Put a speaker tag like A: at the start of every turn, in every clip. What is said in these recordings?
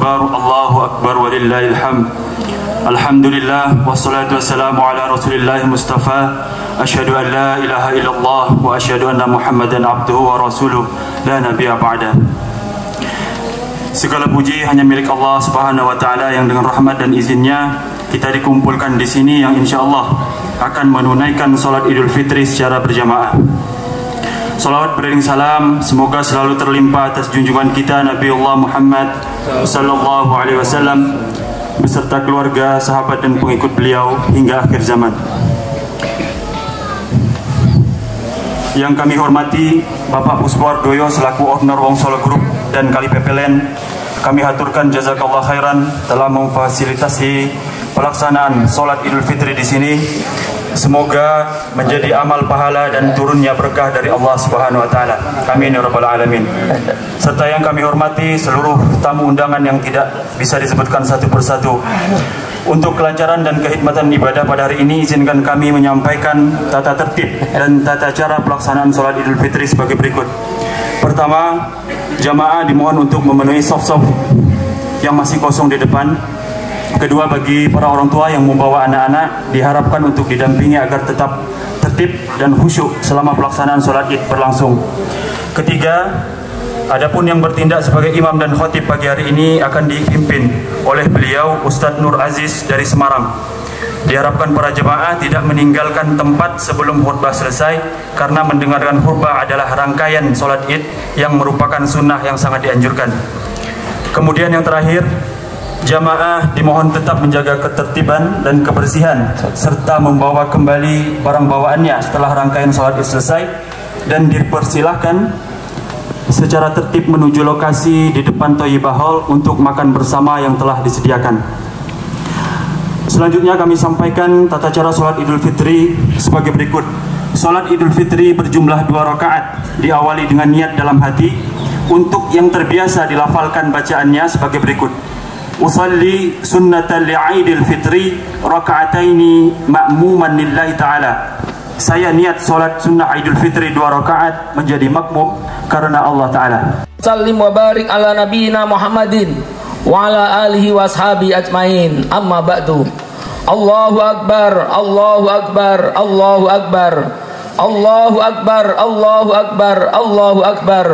A: Allahu Akbar walillahil hamd. Alhamdulillah wassalatu wassalamu ala Rasulillah Mustafa. Asyhadu an la ilaha illallah wa asyhadu anna Muhammadan abduhu wa rasuluh la nabiyya ba'da. Segala puji hanya milik Allah Subhanahu wa taala yang dengan rahmat dan izinnya kita dikumpulkan di sini yang insyaallah akan menunaikan salat Idul Fitri secara berjamaah. Salawat beriring salam semoga selalu terlimpah atas junjungan kita Nabiullah Muhammad sallallahu alaihi wasallam beserta keluarga, sahabat dan pengikut beliau hingga akhir zaman. Yang kami hormati Bapak Puspoardoyo selaku owner Wong Solo Group dan Kali Pepelen, kami haturkan jazakallah khairan telah memfasilitasi pelaksanaan salat Idul Fitri di sini. Semoga menjadi amal pahala dan turunnya berkah dari Allah Subhanahu wa taala. Amin ya rabbal alamin. Serta yang kami hormati seluruh tamu undangan yang tidak bisa disebutkan satu persatu. Untuk kelancaran dan kehikmatan ibadah pada hari ini, izinkan kami menyampaikan tata tertib dan tata cara pelaksanaan salat Idul Fitri sebagai berikut. Pertama, jamaah dimohon untuk memenuhi saf-saf yang masih kosong di depan. Kedua, bagi para orang tua yang membawa anak-anak diharapkan untuk didampingi agar tetap tertib dan khusyuk selama pelaksanaan sholat Id berlangsung. Ketiga, adapun yang bertindak sebagai imam dan khotib pagi hari ini akan dipimpin oleh beliau Ustadz Nur Aziz dari Semarang. Diharapkan para jemaah tidak meninggalkan tempat sebelum khutbah selesai karena mendengarkan khutbah adalah rangkaian sholat Id yang merupakan sunnah yang sangat dianjurkan. Kemudian yang terakhir, jamaah dimohon tetap menjaga ketertiban dan kebersihan serta membawa kembali barang bawaannya setelah rangkaian sholat Id selesai dan dipersilahkan secara tertib menuju lokasi di depan Thayyibah Hall untuk makan bersama yang telah disediakan. Selanjutnya kami sampaikan tata cara sholat Idul Fitri sebagai berikut. Sholat Idul Fitri berjumlah 2 rakaat, diawali dengan niat dalam hati. Untuk yang terbiasa dilafalkan bacaannya sebagai berikut. Usalli sunnatan li'idil fitri raka'ataini ma'muman lillahi ta'ala. Saya niat solat sunnah Idul Fitri 2 rakaat menjadi makmum karena Allah Ta'ala.
B: Sallim wa barik ala nabiyina Muhammadin wa ala alihi wa ashabi ajmain. Amma ba'du. Allahu Akbar, Allahu Akbar, Allahu Akbar, Allahu Akbar, Allahu Akbar, Allahu Akbar,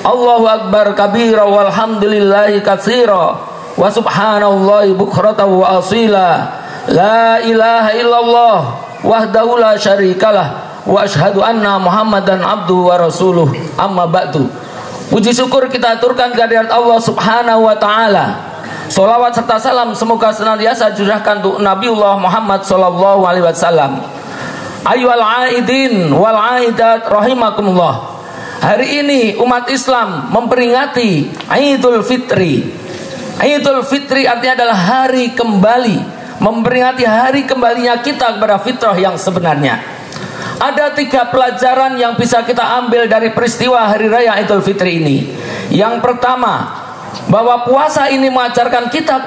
B: Allahu Akbar kabira walhamdulillahi katsira wa subhanallahi bukratan wa asila. La ilaha illallah wahdahu la syarikalah wa ashhadu anna Muhammadan abduhu wa rasuluh. Amma ba'du. Puji syukur kita aturkan kehadirat Allah Subhanahu wa taala. Salawat serta salam semoga senantiasa curahkan untuk Nabiullah Muhammad sallallahu alaihi wasallam. Ayyuhal aidin wal aidat rahimakumullah. Hari ini umat Islam memperingati Idul Fitri. Idul Fitri artinya adalah hari kembali, memperingati hari kembalinya kita kepada fitrah yang sebenarnya. Ada 3 pelajaran yang bisa kita ambil dari peristiwa hari raya Idul Fitri ini. Yang pertama, bahwa puasa ini mengajarkan kita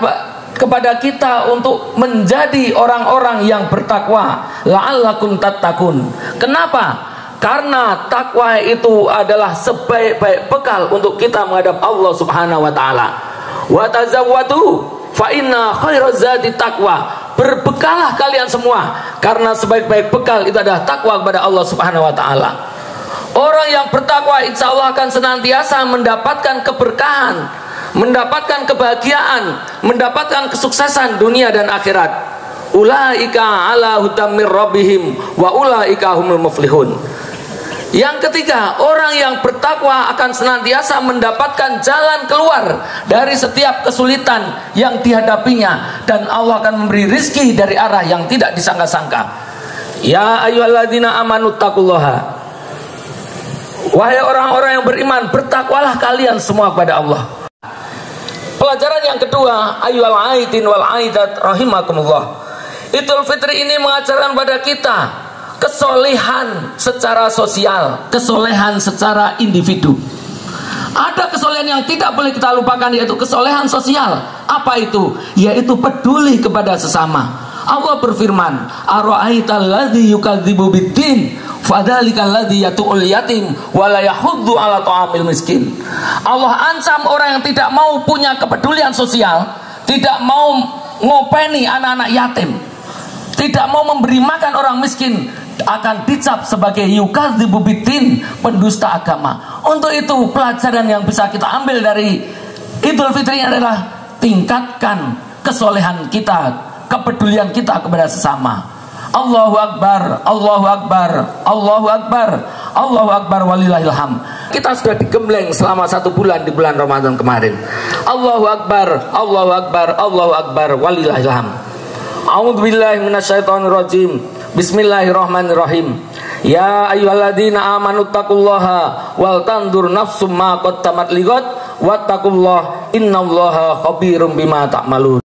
B: kepada kita untuk menjadi orang-orang yang bertakwa. La'allakum tattaqun. Kenapa? Karena takwa itu adalah sebaik-baik bekal untuk kita menghadap Allah Subhanahu wa taala. Wa tazawwadu fa inna khairaz zadi taqwa. Berbekalah kalian semua karena sebaik-baik bekal itu adalah takwa kepada Allah Subhanahu wa taala. Orang yang bertakwa insya Allah akan senantiasa mendapatkan keberkahan, mendapatkan kebahagiaan, mendapatkan kesuksesan dunia dan akhirat. Ulaika ala hudam mir rabbihim wa ulaika humul muflihun. Yang ketiga, orang yang bertakwa akan senantiasa mendapatkan jalan keluar dari setiap kesulitan yang dihadapinya, dan Allah akan memberi rizki dari arah yang tidak disangka-sangka. Ya ayyuhalladzina amanu taqullaha, wahai orang-orang yang beriman, bertakwalah kalian semua kepada Allah. Pelajaran yang kedua, ayyuhal aidin wal aidat rahimakumullah. Idul Fitri ini mengajarkan pada kita kesolehan secara sosial, kesolehan secara individu. Ada kesolehan yang tidak boleh kita lupakan, yaitu kesolehan sosial. Apa itu? Yaitu peduli kepada sesama. Allah berfirman, ara'aital ladzi yukadzibu biddin fadzalikal ladzi yatu'ul yatim wa la yahuddu ala ta'amil miskin. Allah ancam orang yang tidak mau punya kepedulian sosial, tidak mau ngopeni anak-anak yatim, tidak mau memberi makan orang miskin, akan dicap sebagai yukadzibu biddin, pendusta agama. Untuk itu pelajaran yang bisa kita ambil dari Idul Fitri adalah tingkatkan kesolehan kita, kepedulian kita kepada sesama. Allahu Akbar, Allahu Akbar, Allahu Akbar, Allahu Akbar walillahilham. Kita sudah digembleng selama 1 bulan di bulan Ramadan kemarin. Allahu Akbar, Allahu Akbar, Allahu Akbar walillahilham. A'udzubillahi minasyaitonirrajim. Bismillahirrahmanirrahim. Ya ayyuhalladzina amanu taqullaha wal tandur nafsum ma qaddamat lighad wattaqullaha innallaha khabirum bima ta'malun.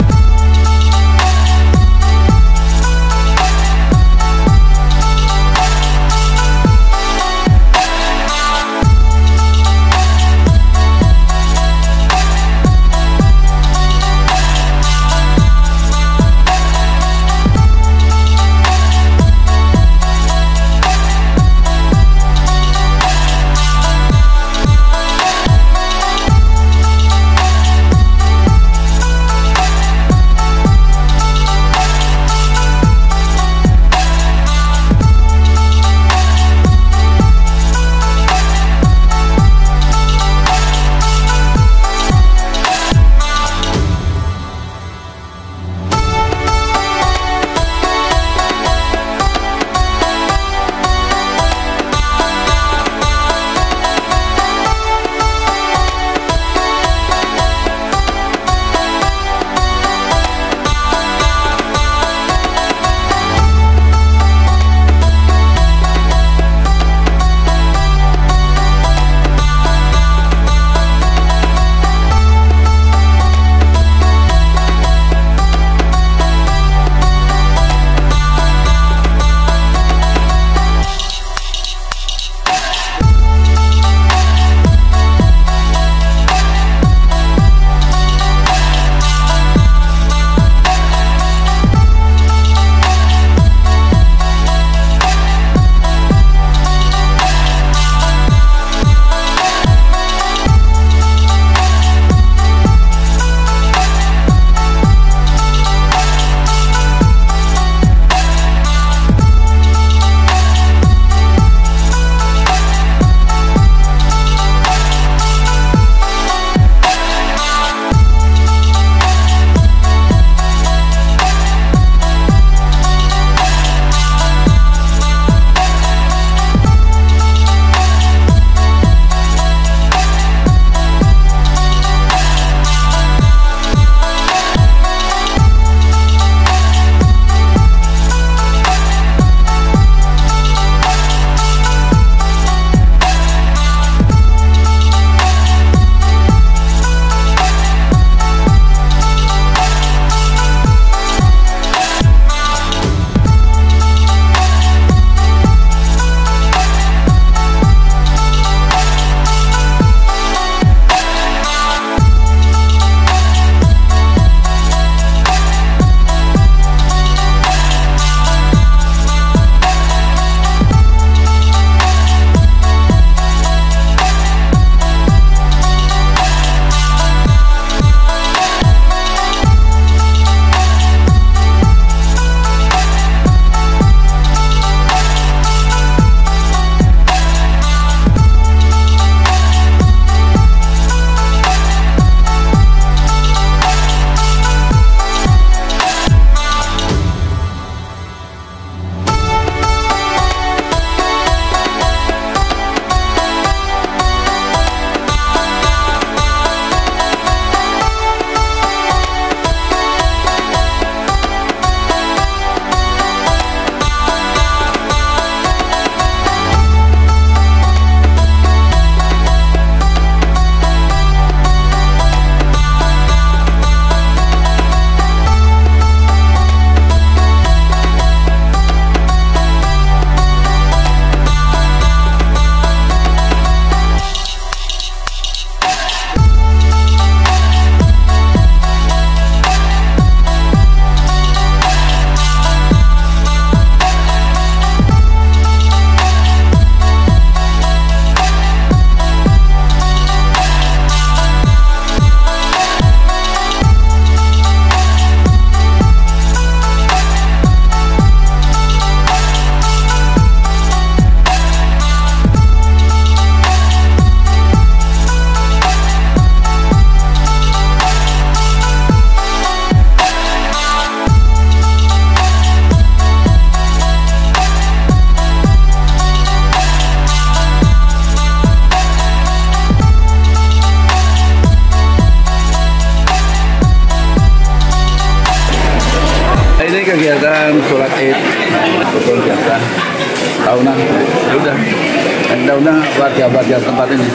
C: ya bagian tempat ini.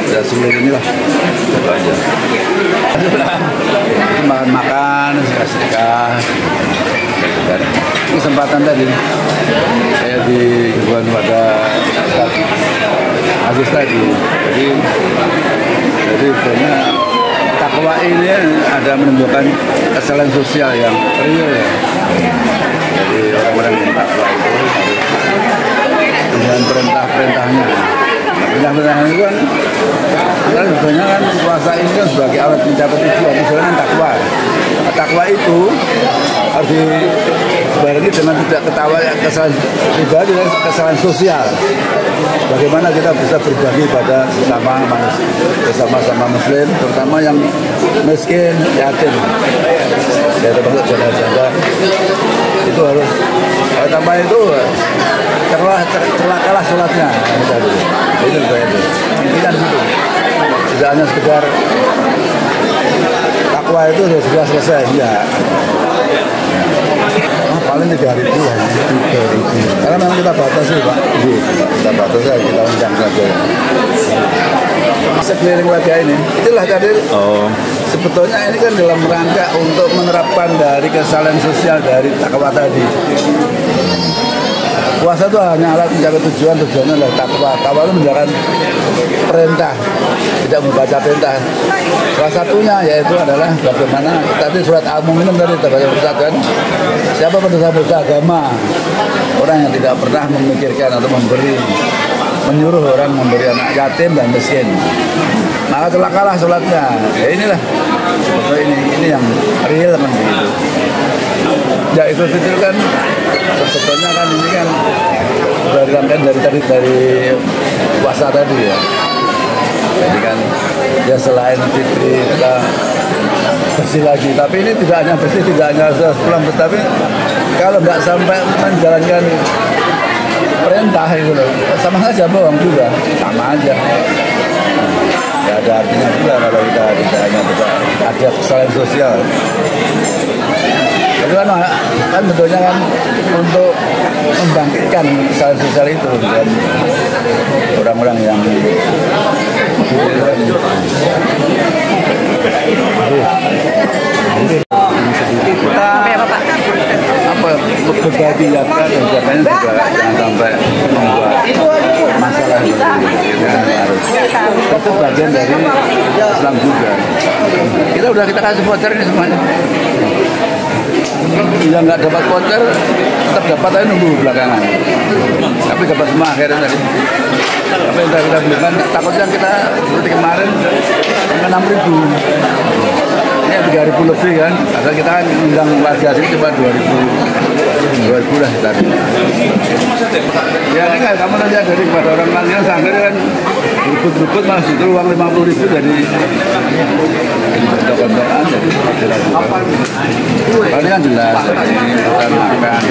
C: Ya seluruh ini lah. Makan-makan, sedekah. Kesempatan tadi saya dihubungan pada Agus tadi. Jadi sebenarnya takwa ini ada menunjukkan kesalahan sosial yang real ya. Jadi orang-orang yang takwa itu dengan perintah-perintahnya. Perintah-perintahnya itu kan sebenarnya kan puasa ini kan sebagai alat mencapai tujuan. Misalnya kan takwa. Takwa itu harus dibarengi dengan tidak ketawa kesalahan pribadi dan kesalahan sosial. Bagaimana kita bisa berbagi pada sesama manusia, bersama-sama muslim, terutama yang miskin, yatim, ya termasuk janda-janda. Itu harus tambah itu celakalah sholatnya. Itu itu. Intinya di situ. Tidak hanya sekedar takwa itu sudah selesai, ya. Paling 3.000 lah. 3.000. Karena memang kita batasi, Pak. Kita batasi, kita undang saja. Sekeliling wajah ini, itulah tadi. Sebetulnya ini kan dalam rangka untuk menerapkan dari kesalahan sosial dari takwa tadi. Puasa itu hanya alat mencapai tujuannya adalah takwa. Takwa itu menjalankan perintah, tidak membaca perintah. Salah satunya yaitu adalah bagaimana tadi surat Al-Mu'minun tadi terbaca persatuan. Siapa pendosa-pendosa agama, orang yang tidak pernah memikirkan atau menyuruh orang memberi anak yatim dan miskin, maka celakalah sholatnya. Ya inilah, ini yang real kan begitu. Ya itu kan sebetulnya kan ini kan dari rangkaian dari puasa tadi ya. Jadi kan ya selain fitri kita bersih lagi, tapi ini tidak hanya bersih, tidak hanya pulang, tapi kalau nggak sampai menjalankan perintah itu loh, sama saja bohong juga, sama aja. Ya ada artinya juga kalau kita tidak hanya ada kesalahan sosial. Itu kan bentuknya kan untuk membangkitkan kesalahan sosial itu dan orang-orang yang kita berbagi zakat dan zakatnya juga jangan sampai membuat masalah itu bagian dari Islam juga. Kita kasih voucher ini semuanya. Yang nggak dapat voucher tetap dapat aja nunggu belakangan. Tapi dapat semua akhirnya tadi. Tapi kita belikan takutnya kita seperti kemarin 6.000. Ini 3.000 lebih kan. Asal kita kan undang warga sini cuma 2.000 lah tadi. Ya ini kan kamu nanti dari kepada orang lain sangkir kan ribut-ribut malah justru uang 50.000 dari kontak-kontakan jadi ini kan jelas ini bukan makan